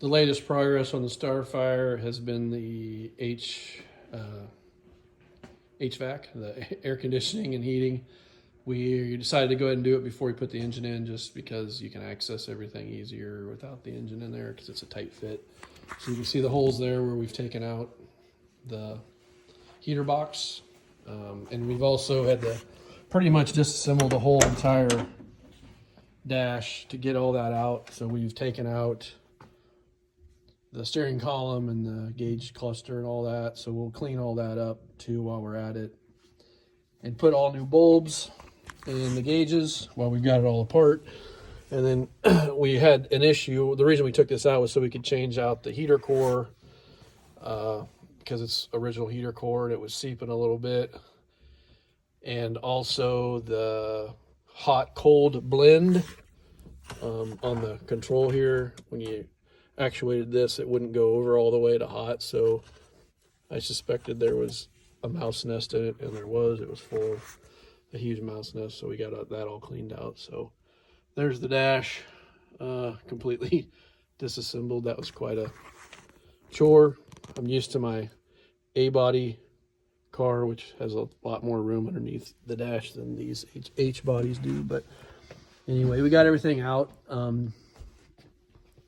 The latest progress on the Starfire has been the HVAC, the air conditioning and heating. We decided to go ahead and do it before we put the engine in, just because you can access everything easier without the engine in there, because it's a tight fit. So you can see the holes there where we've taken out the heater box. And we've also had to pretty much disassemble the whole entire dash to get all that out. So we've taken out the steering column and the gauge cluster and all that. So we'll clean all that up too while we're at it, and put all new bulbs in the gauges while we've got it all apart. And then we had an issue. The reason we took this out was so we could change out the heater core, because it's original heater core and it was seeping a little bit. And also the hot cold blend on the control here. When you actuated this, it wouldn't go over all the way to hot. So I suspected there was a mouse nest in it, and there was. It was full of a huge mouse nest. So we got that all cleaned out. So there's the dash, completely disassembled. That was quite a chore. I'm used to my A-body car, which has a lot more room underneath the dash than these H bodies do. But anyway, we got everything out.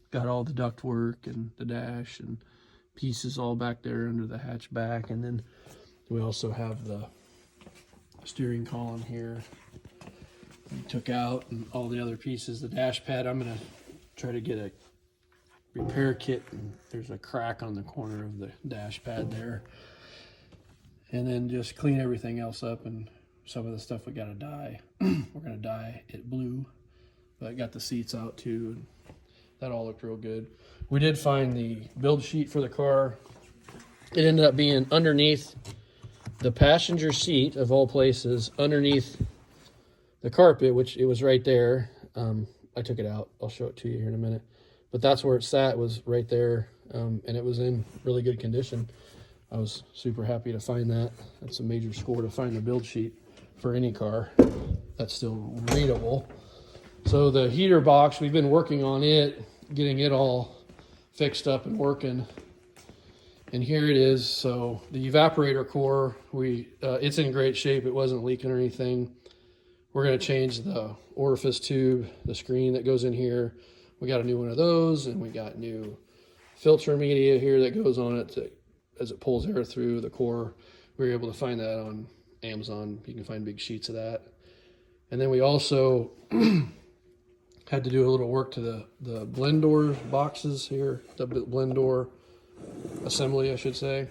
Got all the ductwork and the dash and pieces all back there under the hatchback. And then we also have the steering column here we took out, and all the other pieces. The dash pad, I'm gonna try to get a repair kit, and there's a crack on the corner of the dash pad there. And then just clean everything else up, and some of the stuff we gotta dye. We're gonna dye it blue, but I got the seats out too, and that all looked real good. We did find the build sheet for the car. It ended up being underneath the passenger seat, of all places, underneath the carpet, which it was right there. I took it out. I'll show it to you here in a minute. But that's where it sat, was right there, and it was in really good condition. I was super happy to find that. That's a major score, to find the build sheet for any car that's still readable. So the heater box, we've been working on it, getting it all fixed up and working. And here it is. So the evaporator core, it's in great shape. It wasn't leaking or anything. We're going to change the orifice tube, the screen that goes in here. We got a new one of those, and we got new filter media here that goes on it as it pulls air through the core. We were able to find that on Amazon. You can find big sheets of that. And then we also had to do a little work to the blend door boxes here, the blend door assembly, I should say.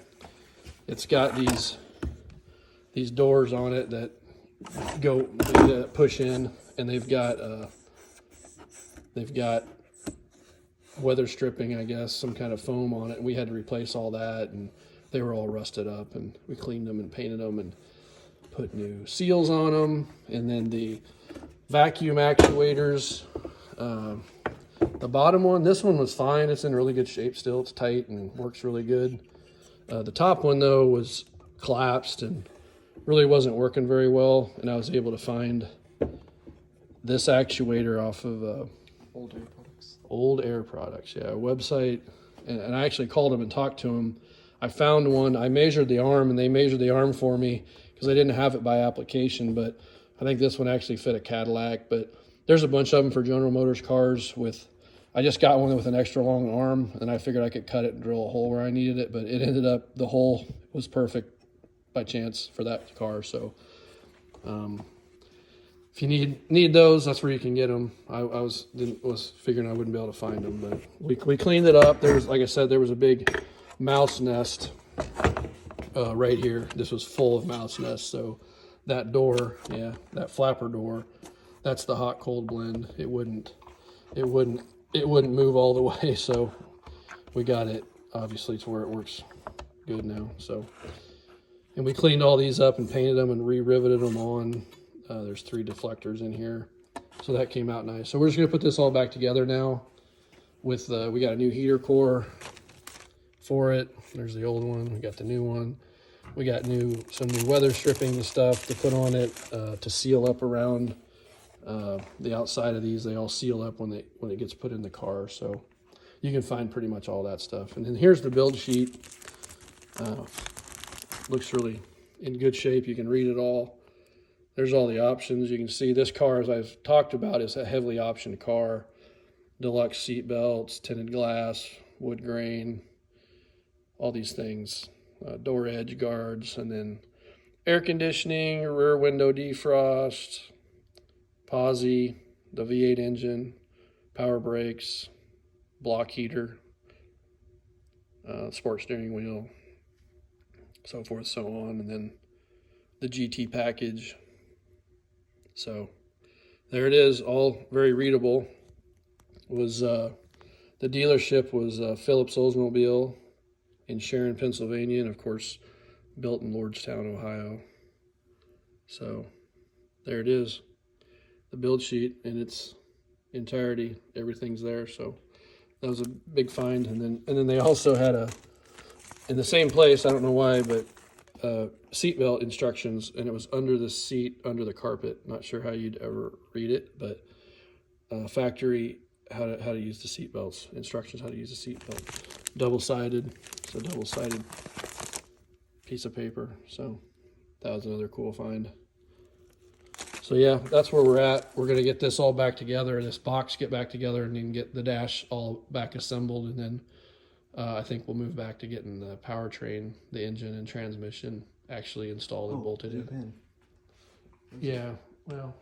It's got these doors on it that push in, and they've got weather stripping, I guess, some kind of foam on it. And we had to replace all that, and they were all rusted up, and we cleaned them and painted them and put new seals on them. And then the vacuum actuators, the bottom one, this one was fine. It's in really good shape still. It's tight and works really good. The top one, though, was collapsed and really wasn't working very well. And I was able to find this actuator off of Old Air Products, yeah, website. And I actually called them and talked to them. I found one. I measured the arm, and they measured the arm for me because they didn't have it by application. But I think this one actually fit a Cadillac. But there's a bunch of them for General Motors cars with. I just got one with an extra long arm, and I figured I could cut it and drill a hole where I needed it. But it ended up, the hole was perfect by chance for that car. So if you need those, that's where you can get them. I was figuring I wouldn't be able to find them, but we cleaned it up. There's, like I said, there was a big mouse nest right here. This was full of mouse nests. So that door, yeah, that flapper door, that's the hot cold blend. It wouldn't move all the way. So we got it obviously to where it works good now. So, and we cleaned all these up and painted them and re-riveted them on. There's 3 deflectors in here, so that came out nice. So we're just gonna put this all back together now. With we got a new heater core for it. There's the old one. We got the new one. We got some new weather stripping and stuff to put on it to seal up around the outside of these. They all seal up when it gets put in the car. So you can find pretty much all that stuff. And then here's the build sheet. Looks really in good shape. You can read it all. There's all the options. You can see this car, as I've talked about, is a heavily optioned car. Deluxe seat belts, tinted glass, wood grain, all these things. Door edge guards, and then air conditioning, rear window defrost, posi, the V8 engine, power brakes, block heater, sport steering wheel, so forth, so on, and then the GT package. So there it is, all very readable. Was the dealership was Phillips Oldsmobile in Sharon, Pennsylvania, and of course built in Lordstown, Ohio. So there it is, the build sheet in its entirety. Everything's there. So that was a big find. And then they also had in the same place, I don't know why, but seatbelt instructions, and it was under the seat, under the carpet. Not sure how you'd ever read it, but factory how to use the seat belts, instructions how to use the seat belt, double-sided piece of paper. So that was another cool find. So yeah, that's where we're at. We're gonna get this all back together, this box get back together, and then get the dash all back assembled, and then I think we'll move back to getting the powertrain, the engine and transmission actually installed and bolted in. Yeah, well,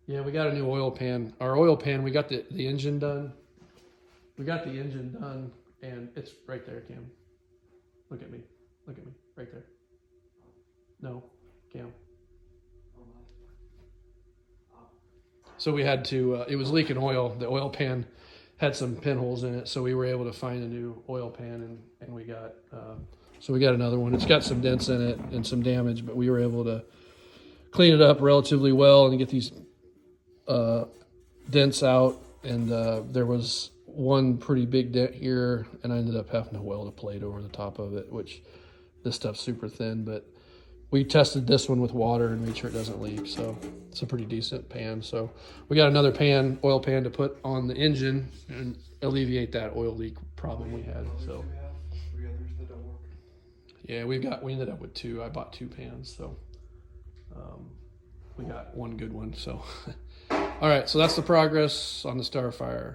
yeah, we got a new oil pan. Our oil pan, we got the engine done. We got the engine done, and it's right there, Cam. Look at me. Look at me. Right there. No, Cam. So we had to, it was leaking oil. The oil pan had some pinholes in it, so we were able to find a new oil pan, and we got, so we got another one. It's got some dents in it and some damage, but we were able to clean it up relatively well and get these dents out. And there was one pretty big dent here, and I ended up having to weld a plate over the top of it, which this stuff's super thin, but we tested this one with water and made sure it doesn't leak. So it's a pretty decent pan. So we got another pan, oil pan, to put on the engine and alleviate that oil leak problem we had. So yeah, we ended up with two. I bought two pans, so we got one good one. So all right, so that's the progress on the Starfire.